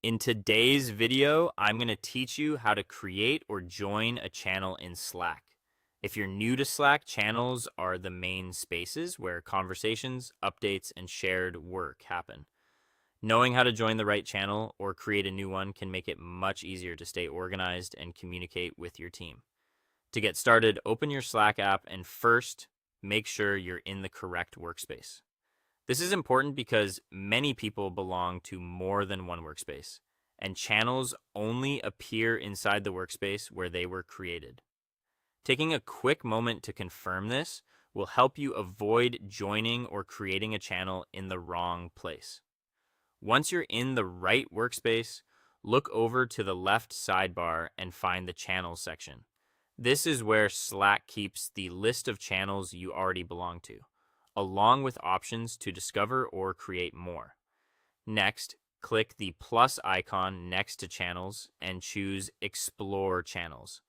In today's video, I'm going to teach you how to create or join a channel in Slack. If you're new to Slack, channels are the main spaces where conversations, updates, and shared work happen. Knowing how to join the right channel or create a new one can make it much easier to stay organized and communicate with your team. To get started, open your Slack app and first make sure you're in the correct workspace. This is important because many people belong to more than one workspace, and channels only appear inside the workspace where they were created. Taking a quick moment to confirm this will help you avoid joining or creating a channel in the wrong place. Once you're in the right workspace, look over to the left sidebar and find the Channels section. This is where Slack keeps the list of channels you already belong to, along with options to discover or create more. Next, click the plus icon next to Channels and choose Explore Channels.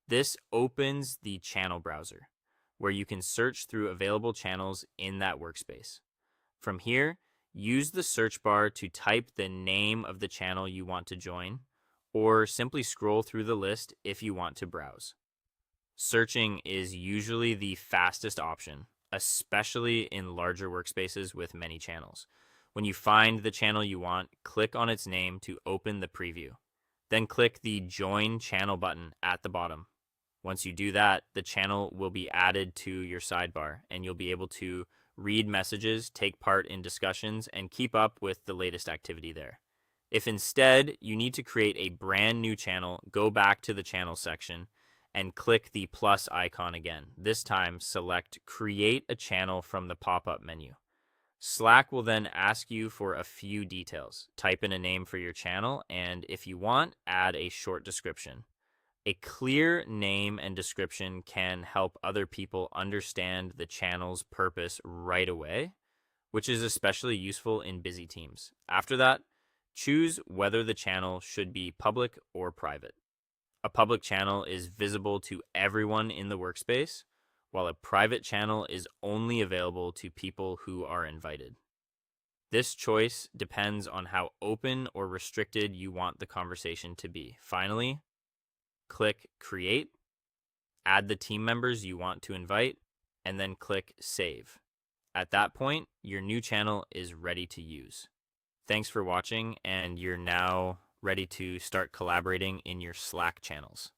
This opens the channel browser, where you can search through available channels in that workspace. From here, use the search bar to type the name of the channel you want to join, or simply scroll through the list if you want to browse. Searching is usually the fastest option, especially in larger workspaces with many channels. When you find the channel you want, click on its name to open the preview. Then click the Join Channel button at the bottom. Once you do that, the channel will be added to your sidebar, and you'll be able to read messages, take part in discussions, and keep up with the latest activity there. If instead you need to create a brand new channel, go back to the channel section and click the plus icon again. This time, select Create a Channel from the pop-up menu. Slack will then ask you for a few details. Type in a name for your channel, and if you want, add a short description. A clear name and description can help other people understand the channel's purpose right away, which is especially useful in busy teams. After that, choose whether the channel should be public or private. A public channel is visible to everyone in the workspace, while a private channel is only available to people who are invited. This choice depends on how open or restricted you want the conversation to be. Finally, click Create, add the team members you want to invite, and then click Save. At that point, your new channel is ready to use. Thanks for watching, and you're now ready to start collaborating in your Slack channels.